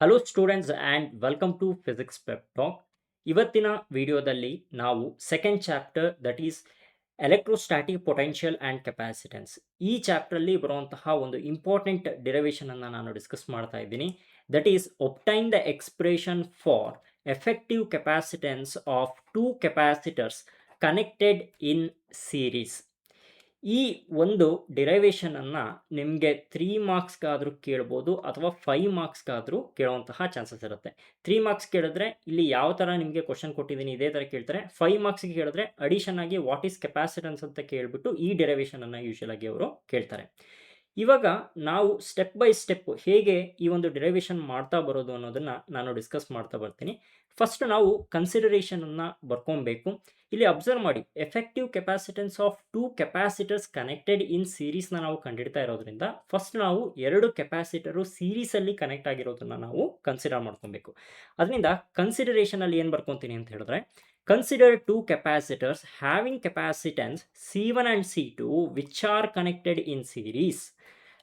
Hello students and welcome to physics pep talk. ಇವತ್ತಿನ ವಿಡಿಯೋದಲ್ಲಿ ನಾವು second chapter that is electrostatic potential and capacitance ಈ ಚಾಪ್ಟ್ರಲ್ಲಿ ಬರುವಂತಹ ಒಂದು ಇಂಪಾರ್ಟೆಂಟ್ ಡಿರೈವೇಷನನ್ನು ನಾನು ಡಿಸ್ಕಸ್ ಮಾಡ್ತಾ ಇದ್ದೀನಿ. That is obtain the expression for effective capacitance of two capacitors connected in series. ಈ ಒಂದು ಡಿರೈವೇಷನನ್ನು ನಿಮಗೆ 3 ಮಾರ್ಕ್ಸ್ಗಾದರೂ ಕೇಳ್ಬೋದು ಅಥವಾ 5 ಮಾರ್ಕ್ಸ್ಗಾದರೂ ಕೇಳುವಂತಹ ಚಾನ್ಸಸ್ ಇರುತ್ತೆ. 3 ಮಾರ್ಕ್ಸ್ ಕೇಳಿದ್ರೆ ಇಲ್ಲಿ ಯಾವ ಥರ ನಿಮಗೆ ಕ್ವಶನ್ ಕೊಟ್ಟಿದ್ದೀನಿ ಇದೇ ಥರ ಕೇಳ್ತಾರೆ. 5 ಮಾರ್ಕ್ಸ್ಗೆ ಕೇಳಿದ್ರೆ ಅಡಿಷನ್ ಆಗಿ ವಾಟ್ ಈಸ್ ಕೆಪಾಸಿಟನ್ಸ್ ಅಂತ ಕೇಳಿಬಿಟ್ಟು ಈ ಡಿರೈವೇಷನನ್ನು ಯೂಶುವಲ್ ಆಗಿ ಅವರು ಕೇಳ್ತಾರೆ. ಇವಾಗ ನಾವು ಸ್ಟೆಪ್ ಬೈ ಸ್ಟೆಪ್ ಹೇಗೆ ಈ ಒಂದು ಡಿರೈವೇಷನ್ ಮಾಡ್ತಾ ಬರೋದು ಅನ್ನೋದನ್ನು ನಾನು ಡಿಸ್ಕಸ್ ಮಾಡ್ತಾ ಬರ್ತೀನಿ. ಫಸ್ಟ್ ನಾವು ಕನ್ಸಿಡರೇಷನನ್ನು ಬರ್ಕೊಬೇಕು. ಇಲ್ಲಿ ಅಬ್ಸರ್ವ್ ಮಾಡಿ, effective capacitance of two capacitors connected in ಸೀರೀಸ್ನ ನಾವು ಕಂಡಿಡ್ತಾ ಇರೋದ್ರಿಂದ ಫಸ್ಟ್ ನಾವು ಎರಡು ಕೆಪಾಸಿಟರು ಸೀರೀಸಲ್ಲಿ ಕನೆಕ್ಟ್ ಆಗಿರೋದನ್ನು ನಾವು ಕನ್ಸಿಡರ್ ಮಾಡ್ಕೊಬೇಕು. ಅದರಿಂದ ಕನ್ಸಿಡರೇಷನಲ್ಲಿ ಏನು ಬರ್ಕೊತೀನಿ ಅಂತ ಹೇಳಿದ್ರೆ, consider two capacitors having capacitance C1 and C2 which are connected in series.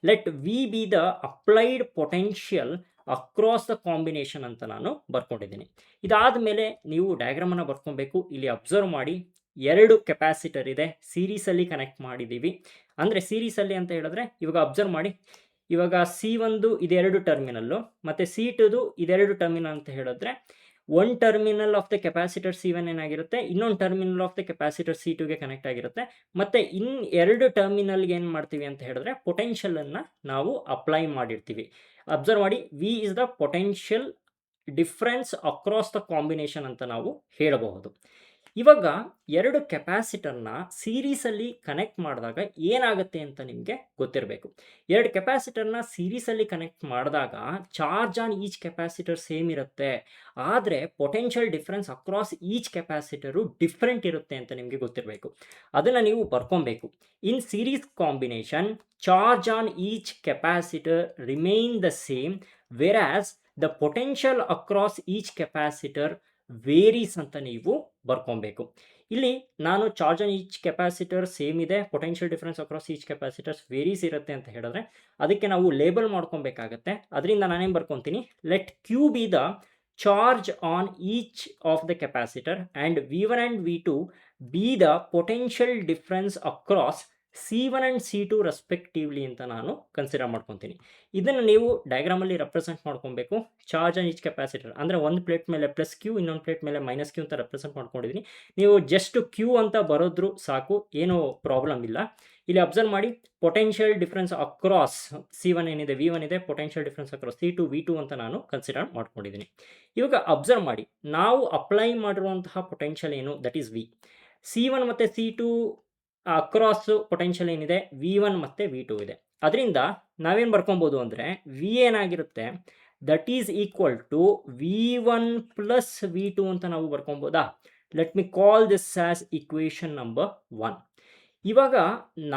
Let V be the applied potential across the combination ಅಂತ ನಾನು ಬರ್ಕೊಂಡಿದ್ದೀನಿ. ಇದಾದ ಮೇಲೆ ನೀವು ಡಯಾಗ್ರಾಮನ್ನು ಬರ್ಕೊಬೇಕು. ಇಲ್ಲಿ ಅಬ್ಸರ್ವ್ ಮಾಡಿ, ಎರಡು ಕೆಪಾಸಿಟರ್ ಇದೆ, ಸೀರೀಸಲ್ಲಿ ಕನೆಕ್ಟ್ ಮಾಡಿದ್ದೀವಿ. ಅಂದರೆ ಸೀರೀಸಲ್ಲಿ ಅಂತ ಹೇಳಿದ್ರೆ ಇವಾಗ ಅಬ್ಸರ್ವ್ ಮಾಡಿ, ಇವಾಗ C1 ಇದೆರಡು ಟರ್ಮಿನಲ್ಲು ಮತ್ತು C2 ಇದೆರಡು ಟರ್ಮಿನಲ್ ಅಂತ ಹೇಳಿದ್ರೆ one terminal of the capacitor C1 ಏನಾಗಿರುತ್ತೆ, ಇನ್ನೊಂದು ಟರ್ಮಿನಲ್ ಆಫ್ ದ ಕೆಪಾಸಿಟರ್ C2ಗೆ ಕನೆಕ್ಟ್ ಆಗಿರುತ್ತೆ. ಮತ್ತು ಎರಡು ಟರ್ಮಿನಲ್ಗೆ ಏನು ಮಾಡ್ತೀವಿ ಅಂತ ಹೇಳಿದ್ರೆ ಪೊಟೆನ್ಷಿಯಲನ್ನು ನಾವು ಅಪ್ಲೈ ಮಾಡಿರ್ತೀವಿ. ಅಬ್ಸರ್ವ್ ಮಾಡಿ, V is the potential difference across the combination ಅಂತ ನಾವು ಹೇಳಬಹುದು. ಇವಾಗ ಎರಡು ಕೆಪಾಸಿಟರ್ನ ಸೀರೀಸಲ್ಲಿ ಕನೆಕ್ಟ್ ಮಾಡಿದಾಗ ಏನಾಗುತ್ತೆ ಅಂತ ನಿಮಗೆ ಗೊತ್ತಿರಬೇಕು. ಎರಡು ಕೆಪಾಸಿಟರ್ನ ಸೀರೀಸಲ್ಲಿ ಕನೆಕ್ಟ್ ಮಾಡಿದಾಗ charge on each capacitor same ಇರುತ್ತೆ, ಆದರೆ potential difference across each capacitor different ಇರುತ್ತೆ ಅಂತ ನಿಮಗೆ ಗೊತ್ತಿರಬೇಕು. ಅದನ್ನು ನೀವು ಬರ್ಕೊಬೇಕು. In series combination charge on each capacitor remain the same whereas the potential across each capacitor varies ಅಂತ ನೀವು ಬರ್ಕೊಬೇಕು. ಇಲ್ಲಿ ನಾನು charge on each capacitor same ಇದೆ, potential difference across each capacitors varies ಇರುತ್ತೆ ಅಂತ ಹೇಳಿದ್ರೆ ಅದಕ್ಕೆ ನಾವು ಲೇಬಲ್ ಮಾಡ್ಕೊಬೇಕಾಗತ್ತೆ. ಅದರಿಂದ ನಾನೇನು ಬರ್ಕೊತೀನಿ, let Q be the charge on each of the capacitor and V1 and V2 be the potential difference across C1 and C2 respectively ಅಂತ ನಾನು ಕನ್ಸಿಡರ್ ಮಾಡ್ಕೊತೀನಿ. ಇದನ್ನು ನೀವು ಡಯಾಗ್ರಾಮಲ್ಲಿ ರೆಪ್ರೆಸೆಂಟ್ ಮಾಡ್ಕೊಬೇಕು. ಚಾರ್ಜ್ ಆನ್ ಈಚ್ ಕೆಪಾಸಿಟರ್ ಅಂದರೆ ಒಂದು ಪ್ಲೇಟ್ ಮೇಲೆ ಪ್ಲಸ್ ಕ್ಯೂ, ಇನ್ನೊಂದು ಪ್ಲೇಟ್ ಮೇಲೆ ಮೈನಸ್ ಕ್ಯೂ ಅಂತ ರೆಪ್ರೆಸೆಂಟ್ ಮಾಡ್ಕೊಂಡಿದ್ದೀನಿ. ನೀವು ಜಸ್ಟ್ ಕ್ಯೂ ಅಂತ ಬರೋದ್ರು ಸಾಕು, ಏನೂ ಪ್ರಾಬ್ಲಮ್ ಇಲ್ಲ. ಇಲ್ಲಿ ಅಬ್ಸರ್ವ್ ಮಾಡಿ, ಪೊಟೆನ್ಷಿಯಲ್ ಡಿಫ್ರೆನ್ಸ್ ಅಕ್ರಾಸ್ C1 ಏನಿದೆ, V1 ಇದೆ, potential difference across C2 V2 ಅಂತ ನಾನು ಕನ್ಸಿಡರ್ ಮಾಡ್ಕೊಂಡಿದ್ದೀನಿ. ಇವಾಗ ಅಬ್ಸರ್ವ್ ಮಾಡಿ, ನಾವು ಅಪ್ಲೈ ಮಾಡಿರುವಂತಹ ಪೊಟೆನ್ಷಿಯಲ್ ಏನು, ದಟ್ ಈಸ್ V. C1 ಮತ್ತು C2 ಅಕ್ರಾಸ್ ಪೊಟೆನ್ಷಿಯಲ್ ಏನಿದೆ, V1 ಮತ್ತು V2 ಇದೆ. ಅದರಿಂದ ನಾವೇನು ಬರ್ಕೊಬೋದು ಅಂದರೆ V ಏನಾಗಿರುತ್ತೆ, that is equal to V1 plus V2 ಅಂತ ನಾವು ಬರ್ಕೊಬೋದಾ. Let me call this as equation number 1. ಇವಾಗ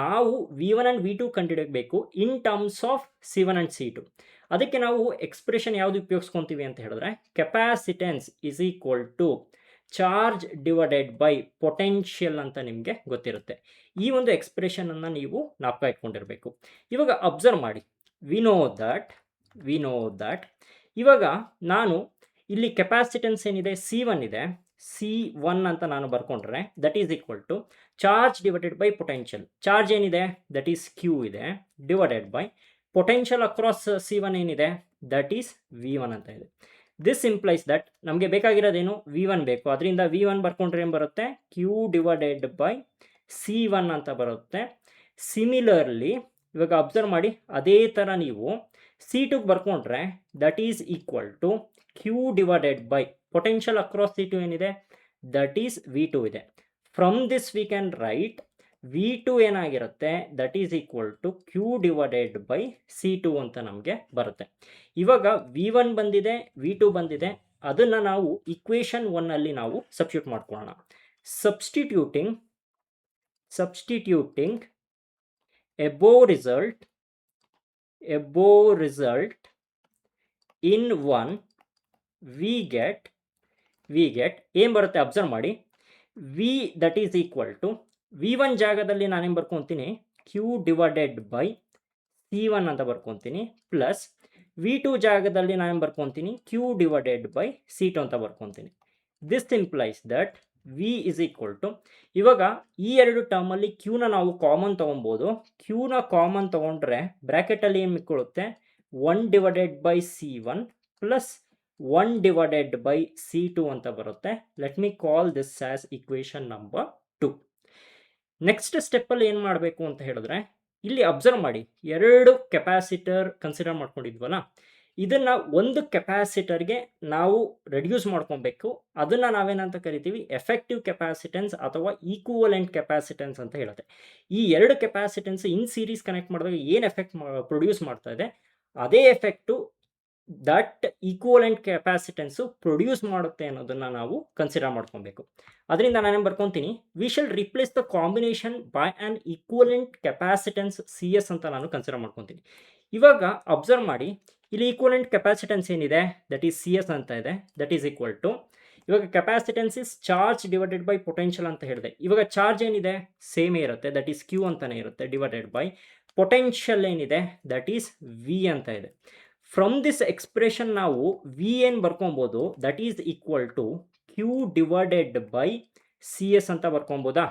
ನಾವು V1 ಆ್ಯಂಡ್ V2 ಕಂಡುಹಿಡಬೇಕು in terms of C1 and C2. ಅದಕ್ಕೆ ನಾವು ಎಕ್ಸ್ಪ್ರೆಷನ್ ಯಾವುದು ಉಪಯೋಗಿಸ್ಕೊತೀವಿ ಅಂತ ಹೇಳಿದ್ರೆ, capacitance is equal to charge divided by potential ಅಂತ ನಿಮಗೆ ಗೊತ್ತಿರುತ್ತೆ. ಈ ಒಂದು ಎಕ್ಸ್ಪ್ರೆಷನನ್ನು ನೀವು ಜ್ಞಾಪಕ ಇಟ್ಕೊಂಡಿರಬೇಕು. ಇವಾಗ ಅಬ್ಸರ್ವ್ ಮಾಡಿ, ವಿ ನೋ ದಟ್ ಇವಾಗ ನಾನು ಇಲ್ಲಿ ಕೆಪಾಸಿಟೆನ್ಸ್ ಏನಿದೆ C1 ಇದೆ, C1 ಅಂತ ನಾನು ಬರ್ಕೊಂಡ್ರೆ that is equal to charge divided by potential. Charge ಏನಿದೆ ದಟ್ ಈಸ್ Q ಇದೆ, divided by potential across C1 ಏನಿದೆ ದಟ್ ಈಸ್ V1 ಅಂತ ಇದೆ. ದಿಸ್ ಇಂಪ್ಲೈಸ್ ದಟ್ ನಮಗೆ ಬೇಕಾಗಿರೋದೇನು, V1 ಬೇಕು. ಅದರಿಂದ V1 ಬರ್ಕೊಂಡ್ರೆ ಏನು ಬರುತ್ತೆ, Q ಡಿವೈಡೆಡ್ ಬೈ C1 ಅಂತ ಬರುತ್ತೆ. ಸಿಮಿಲರ್ಲಿ ಇವಾಗ ಅಬ್ಸರ್ವ್ ಮಾಡಿ, ಅದೇ ಥರ ನೀವು C2 ಬರ್ಕೊಂಡ್ರೆ that is equal to Q divided by potential across C2 ಏನಿದೆ ದಟ್ ಈಸ್ V2 ಇದೆ. From this we can write V2 ಏನಾಗಿರುತ್ತೆ, that is equal to Q divided by C2 ಅಂತ ನಮಗೆ ಬರುತ್ತೆ. ಇವಾಗ V1 ಬಂದಿದೆ, V2 ಬಂದಿದೆ, ಅದನ್ನು ನಾವು ಇಕ್ವೇಷನ್ 1ಅಲ್ಲಿ ನಾವು ಸಬ್ಸ್ಟಿಟ್ಯೂಟ್ ಮಾಡ್ಕೊಳ್ಳೋಣ. Substituting above result in 1 we get ಏನು ಬರುತ್ತೆ ಅಬ್ಸರ್ವ್ ಮಾಡಿ, V that is equal to V1 ಜಾಗದಲ್ಲಿ ನಾನೇನು ಬರ್ಕೊತೀನಿ, Q ಡಿವೈಡೆಡ್ ಬೈ C1 ಅಂತ ಬರ್ಕೊತೀನಿ, ಪ್ಲಸ್ V2 ಜಾಗದಲ್ಲಿ ನಾನು ಬರ್ಕೊತೀನಿ Q ಡಿವೈಡೆಡ್ ಬೈ C2 ಅಂತ ಬರ್ಕೊತೀನಿ. This implies that V is equal to, ಇವಾಗ ಈ ಎರಡು ಟರ್ಮಲ್ಲಿ Qನ ನಾವು ಕಾಮನ್ ತೊಗೊಬೋದು. Qನ ಕಾಮನ್ ತೊಗೊಂಡ್ರೆ ಬ್ರ್ಯಾಕೆಟಲ್ಲಿ ಏನು ಮಿಕ್ಕೊಳ್ಳುತ್ತೆ, 1 divided by C1 plus 1 divided by C2 ಅಂತ ಬರುತ್ತೆ. Let me call this as equation number 2. Next ಸ್ಟೆಪ್ಪಲ್ಲಿ ಏನು ಮಾಡಬೇಕು ಅಂತ ಹೇಳಿದ್ರೆ, ಇಲ್ಲಿ ಅಬ್ಸರ್ವ್ ಮಾಡಿ, ಎರಡು ಕೆಪಾಸಿಟರ್ ಕನ್ಸಿಡರ್ ಮಾಡ್ಕೊಂಡಿದ್ವಲ್ಲ, ಇದನ್ನು ಒಂದು ಕೆಪಾಸಿಟರ್ಗೆ ನಾವು ರೆಡ್ಯೂಸ್ ಮಾಡ್ಕೊಬೇಕು. ಅದನ್ನು ನಾವೇನಂತ ಕರಿತೀವಿ, ಎಫೆಕ್ಟಿವ್ ಕೆಪಾಸಿಟೆನ್ಸ್ ಅಥವಾ ಈಕ್ವಲೆಂಟ್ ಕೆಪಾಸಿಟೆನ್ಸ್ ಅಂತ ಹೇಳುತ್ತೆ. ಈ ಎರಡು ಕೆಪಾಸಿಟೆನ್ಸ್ ಇನ್ ಸೀರೀಸ್ ಕನೆಕ್ಟ್ ಮಾಡಿದಾಗ ಏನು ಎಫೆಕ್ಟ್ ಪ್ರೊಡ್ಯೂಸ್ ಮಾಡ್ತಾ ಇದೆ, ಅದೇ effect that equivalent capacitance produce ಮಾಡುತ್ತೆ ಅನ್ನೋದನ್ನು ನಾವು ಕನ್ಸಿಡರ್ ಮಾಡ್ಕೊಬೇಕು. ಅದರಿಂದ ನಾನೇನು ಬರ್ಕೊತೀನಿ, we shall replace the combination by an equivalent capacitance CS ಅಂತ ನಾನು ಕನ್ಸಿಡರ್ ಮಾಡ್ಕೊತೀನಿ. ಇವಾಗ ಅಬ್ಸರ್ವ್ ಮಾಡಿ, ಇಲ್ಲಿ ಈಕ್ವಲೆಂಟ್ ಕೆಪಾಸಿಟೆನ್ಸ್ ಏನಿದೆ, ದಟ್ ಈಸ್ CS ಅಂತ ಇದೆ, ದಟ್ ಈಸ್ ಈಕ್ವಲ್ ಟು, ಇವಾಗ capacitance is charge divided by potential ಅಂತ ಹೇಳಿದೆ. ಇವಾಗ ಚಾರ್ಜ್ ಏನಿದೆ ಸೇಮೇ ಇರುತ್ತೆ, ದಟ್ ಈಸ್ Q ಅಂತಾನೆ ಇರುತ್ತೆ, ಡಿವೈಡೆಡ್ ಬೈ ಪೊಟೆನ್ಷಿಯಲ್ ಏನಿದೆ, ದಟ್ ಈಸ್ V ಅಂತ ಇದೆ. ಫ್ರಮ್ ದಿಸ್ ಎಕ್ಸ್ಪ್ರೆಷನ್ ನಾವು ವಿ ಏನು ಬರ್ಕೊಬೋದು, that is equal to Q divided by CS ಅಂತ ಬರ್ಕೊಬೋದಾ.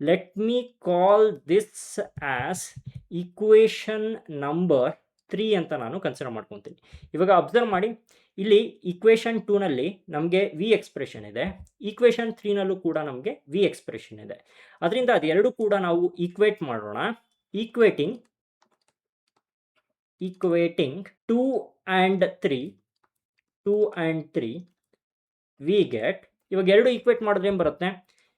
Let me call this as equation number 3 ಅಂತ ನಾನು ಕನ್ಸಿಡರ್ ಮಾಡ್ಕೊತೀನಿ. ಇವಾಗ ಅಬ್ಸರ್ವ್ ಮಾಡಿ, ಇಲ್ಲಿ ಈಕ್ವೇಶನ್ 2ನಲ್ಲಿ ನಮಗೆ ವಿ ಎಕ್ಸ್ಪ್ರೆಷನ್ ಇದೆ, ಈಕ್ವೇಶನ್ 3ನಲ್ಲೂ ಕೂಡ ನಮಗೆ ವಿ ಎಕ್ಸ್ಪ್ರೆಷನ್ ಇದೆ. ಅದರಿಂದ ಅದೆರಡು ಕೂಡ ನಾವು ಈಕ್ವೇಟ್ ಮಾಡೋಣ. ಈಕ್ವೇಟಿಂಗ್ 2 and 3 ವಿ ಗೆಟ್, ಇವಾಗ ಎರಡು ಈಕ್ವೇಟ್ ಮಾಡಿದ್ರೆ ಏನು ಬರುತ್ತೆ,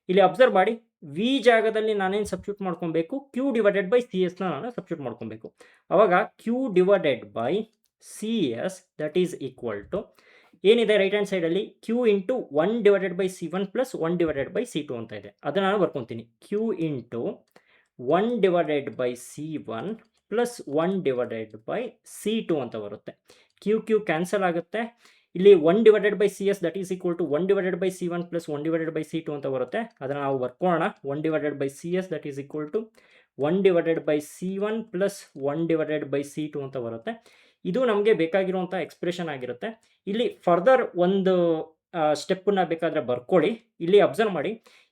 ಇಲ್ಲಿ ಅಬ್ಸರ್ವ್ ಮಾಡಿ, ವಿ ಜಾಗದಲ್ಲಿ ನಾನೇನು ಸಬ್ಸ್ಟಿಟ್ಯೂಟ್ ಮಾಡ್ಕೊಬೇಕು, Q ಡಿವೈಡೆಡ್ ಬೈ CS ನಾನು ಸಬ್ಸ್ಟಿಟ್ಯೂಟ್ ಮಾಡ್ಕೊಬೇಕು. ಅವಾಗ Q divided by CS that is equal to ಏನಿದೆ ರೈಟ್ ಹ್ಯಾಂಡ್ ಸೈಡಲ್ಲಿ, Q into 1 divided by C1 plus 1 divided by C2 ಅಂತ ಇದೆ. ಅದನ್ನು ನಾನು ಬರ್ಕೊತೀನಿ, Q into 1 divided by C1 plus 1 divided by C2 ಅಂತ ಬರುತ್ತೆ. Q ಕ್ಯಾನ್ಸಲ್ ಆಗುತ್ತೆ. ಇಲ್ಲಿ 1 divided by CS that is equal to 1 divided by C1 plus 1 divided by C2 ಅಂತ ಬರುತ್ತೆ. ಅದನ್ನು ನಾವು ಬರ್ಕೊಳ್ಳೋಣ. 1 divided by CS that is equal to 1 divided by C1 plus 1 divided by C2 ಅಂತ ಬರುತ್ತೆ. ಇದು ನಮಗೆ ಬೇಕಾಗಿರುವಂಥ ಎಕ್ಸ್ಪ್ರೆಷನ್ ಆಗಿರುತ್ತೆ. ಇಲ್ಲಿ ಫರ್ದರ್ ಒಂದು ಸ್ಟೆಪ್ಪನ್ನ ಬೇಕಾದರೆ ಬರ್ಕೊಳ್ಳಿ. ಇಲ್ಲಿ ಅಬ್ಸರ್ವ್ ಮಾಡಿ,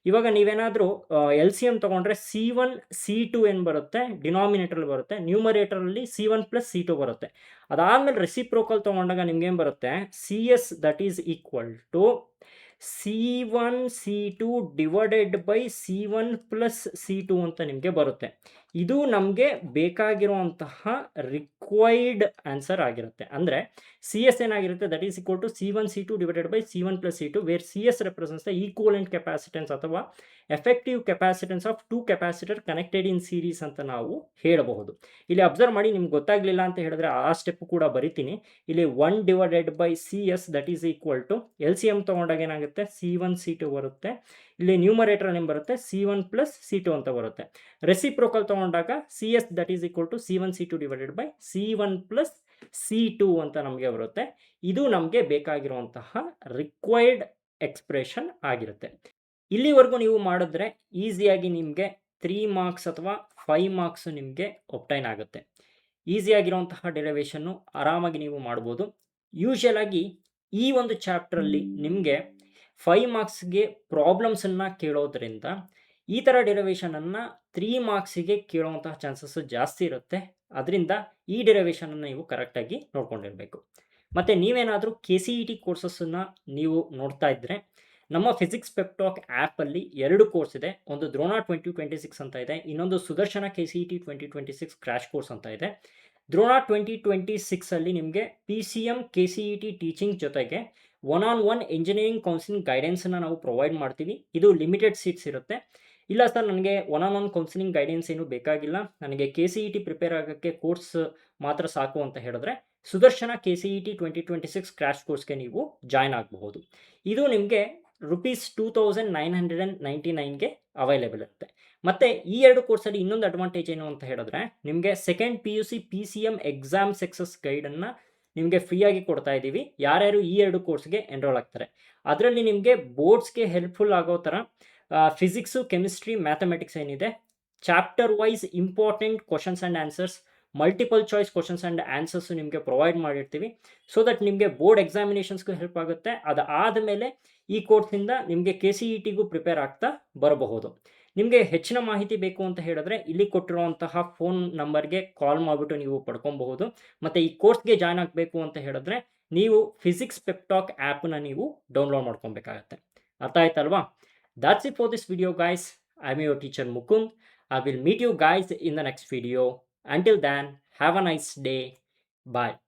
ಇವಾಗ ನೀವೇನಾದರೂ LCM ತೊಗೊಂಡ್ರೆ C1 C2 ಏನು ಬರುತ್ತೆ, ಡಿನಾಮಿನೇಟ್ರಲ್ಲಿ ಬರುತ್ತೆ, ನ್ಯೂಮರೇಟರಲ್ಲಿ C1 ಪ್ಲಸ್ C2 ಬರುತ್ತೆ. ಅದಾದಮೇಲೆ ರೆಸಿಪ್ರೋಕಲ್ ತೊಗೊಂಡಾಗ ನಿಮ್ಗೇನು ಬರುತ್ತೆ, CS that is equal to C1 C2 divided by C1 plus C2 ಅಂತ ನಿಮಗೆ ಬರುತ್ತೆ. ಇದು ನಮಗೆ ಬೇಕಾಗಿರುವಂತಹ ರಿಕ್ವೈರ್ಡ್ ಆನ್ಸರ್ ಆಗಿರುತ್ತೆ. ಅಂದರೆ CS ಏನಾಗಿರುತ್ತೆ, that is equal to C1 C2 divided by C1 plus C2 where CS represents the equivalent capacitance ಅಥವಾ effective capacitance of 2 capacitor connected in series ಅಂತ ನಾವು ಹೇಳಬಹುದು. ಇಲ್ಲಿ ಅಬ್ಸರ್ವ್ ಮಾಡಿ, ನಿಮ್ಗೆ ಗೊತ್ತಾಗಲಿಲ್ಲ ಅಂತ ಹೇಳಿದ್ರೆ ಆ ಸ್ಟೆಪ್ ಕೂಡ ಬರಿತೀನಿ. ಇಲ್ಲಿ 1 divided by CS that is equal to LCM ತೊಗೊಂಡಾಗ ಏನಾಗುತ್ತೆ, C1 C2 ಬರುತ್ತೆ. ಇಲ್ಲಿ ನ್ಯೂಮರೇಟರ್ ಏನು ಬರುತ್ತೆ, C1 ಪ್ಲಸ್ C2 ಅಂತ ಬರುತ್ತೆ. ರೆಸಿಪ್ರೋಕಲ್ ತೊಗೊಂಡಾಗ CS that is equal to C1 C2 divided by C1 plus C2 ಅಂತ ನಮಗೆ ಬರುತ್ತೆ. ಇದು ನಮಗೆ ಬೇಕಾಗಿರುವಂತಹ ರಿಕ್ವೈರ್ಡ್ ಎಕ್ಸ್ಪ್ರೆಷನ್ ಆಗಿರುತ್ತೆ. ಇಲ್ಲಿವರೆಗೂ ನೀವು ಮಾಡಿದ್ರೆ ಈಸಿಯಾಗಿ ನಿಮಗೆ 3 ಮಾರ್ಕ್ಸ್ ಅಥವಾ 5 ಮಾರ್ಕ್ಸ್ ನಿಮಗೆ ಒಪ್ಟೈನ್ ಆಗುತ್ತೆ. ಈಸಿಯಾಗಿರುವಂತಹ ಡೆರಿವೇಷನ್ನು ಆರಾಮಾಗಿ ನೀವು ಮಾಡ್ಬೋದು. ಯೂಶುವಲ್ ಆಗಿ ಈ ಒಂದು ಚಾಪ್ಟ್ರಲ್ಲಿ ನಿಮಗೆ 5 ಮಾರ್ಕ್ಸ್ಗೆ ಪ್ರಾಬ್ಲಮ್ಸನ್ನು ಕೇಳೋದ್ರಿಂದ ಈ ಥರ ಡೆರಿವೇಷನನ್ನು 3 ಮಾರ್ಕ್ಸಿಗೆ ಕೇಳುವಂತಹ ಚಾನ್ಸಸ್ ಜಾಸ್ತಿ ಇರುತ್ತೆ. ಅದರಿಂದ ಈ ಡೆರಿವೇಷನನ್ನು ನೀವು ಕರೆಕ್ಟಾಗಿ ನೋಡ್ಕೊಂಡಿರಬೇಕು. ಮತ್ತು ನೀವೇನಾದರೂ KCET ಕೋರ್ಸಸ್ಸನ್ನು ನೀವು ನೋಡ್ತಾ ಇದ್ದರೆ, ನಮ್ಮ ಫಿಸಿಕ್ಸ್ ಪೆಪ್ ಟಾಕ್ ಆ್ಯಪಲ್ಲಿ 2 ಕೋರ್ಸ್ ಇದೆ. ಒಂದು ದ್ರೋಣ 2026 ಅಂತ ಇದೆ, ಇನ್ನೊಂದು ಸುದರ್ಶನ KCET 2026 ಕ್ರ್ಯಾಶ್ ಕೋರ್ಸ್ ಅಂತ ಇದೆ. ದ್ರೋಣ 2026ಅಲ್ಲಿ ನಿಮಗೆ PCM KCET ಟೀಚಿಂಗ್ ಜೊತೆಗೆ 1-on-1 ಇಂಜಿನಿಯರಿಂಗ್ ಕೌನ್ಸಿಲಿಂಗ್ ಗೈಡೆನ್ಸನ್ನು ನಾವು ಪ್ರೊವೈಡ್ ಮಾಡ್ತೀವಿ. ಇದು ಲಿಮಿಟೆಡ್ ಸೀಟ್ಸ್ ಇರುತ್ತೆ. ಇಲ್ಲ ಸರ್, ನನಗೆ 1-on-1 ಕೌನ್ಸಿಲಿಂಗ್ ಗೈಡೆನ್ಸ್ ಏನೂ ಬೇಕಾಗಿಲ್ಲ, ನನಗೆ KCET ಪ್ರಿಪೇರ್ ಆಗೋಕ್ಕೆ ಕೋರ್ಸ್ ಮಾತ್ರ ಸಾಕು ಅಂತ ಹೇಳಿದ್ರೆ ಸುದರ್ಶನ KCET 2026 ಕ್ರ್ಯಾಶ್ ಕೋರ್ಸ್ಗೆ ನೀವು ಜಾಯ್ನ್ ಆಗಬಹುದು. ಇದು ನಿಮಗೆ ₹2999ಗೆ ಅವೈಲೇಬಲ್ ಇರುತ್ತೆ. ಮತ್ತು ಈ 2 ಕೋರ್ಸಲ್ಲಿ ಇನ್ನೊಂದು ಅಡ್ವಾಂಟೇಜ್ ಏನು ಅಂತ ಹೇಳಿದ್ರೆ, ನಿಮಗೆ second PUC PCM exam success ಗೈಡನ್ನು ನಿಮಗೆ ಫ್ರೀಯಾಗಿ ಕೊಡ್ತಾ ಇದ್ದೀವಿ. ಯಾರ್ಯಾರು ಈ 2 ಕೋರ್ಸ್ಗೆ ಎನ್ರೋಲ್ ಆಗ್ತಾರೆ, ಅದರಲ್ಲಿ ನಿಮಗೆ ಬೋರ್ಡ್ಸ್ಗೆ ಹೆಲ್ಪ್ಫುಲ್ ಆಗೋ ಥರ ಫಿಸಿಕ್ಸು, ಕೆಮಿಸ್ಟ್ರಿ, ಮ್ಯಾಥಮೆಟಿಕ್ಸ್ ಏನಿದೆ, chapter wise important questions and answers multiple choice questions and answers ನಿಮಗೆ ಪ್ರೊವೈಡ್ ಮಾಡಿರ್ತೀವಿ. ಸೊ ದಟ್ ನಿಮಗೆ ಬೋರ್ಡ್ ಎಕ್ಸಾಮಿನೇಷನ್ಸ್ಗೂ ಹೆಲ್ಪ್ ಆಗುತ್ತೆ. ಅದಾದಮೇಲೆ ಈ ಕೋರ್ಸ್ನಿಂದ ನಿಮಗೆ KCETಗೂ ಪ್ರಿಪೇರ್ ಆಗ್ತಾ ಬರಬಹುದು. ನಿಮಗೆ ಹೆಚ್ಚಿನ ಮಾಹಿತಿ ಬೇಕು ಅಂತ ಹೇಳಿದ್ರೆ ಇಲ್ಲಿ ಕೊಟ್ಟಿರುವಂತಹ ಫೋನ್ ನಂಬರ್ಗೆ ಕಾಲ್ ಮಾಡಿಬಿಟ್ಟು ನೀವು ಪಡ್ಕೊಬಹುದು. ಮತ್ತು ಈ ಕೋರ್ಸ್ಗೆ ಜಾಯ್ನ್ ಆಗಬೇಕು ಅಂತ ಹೇಳಿದ್ರೆ ನೀವು ಫಿಸಿಕ್ಸ್ ಪೆಪ್ಟಾಕ್ ಆ್ಯಪನ್ನ ನೀವು ಡೌನ್ಲೋಡ್ ಮಾಡ್ಕೊಬೇಕಾಗತ್ತೆ. ಅರ್ಥ ಆಯ್ತಲ್ವಾ? That's it for this video, guys. I'm your teacher Mukund. I will meet you guys in the next video. Until then, have a nice day. Bye.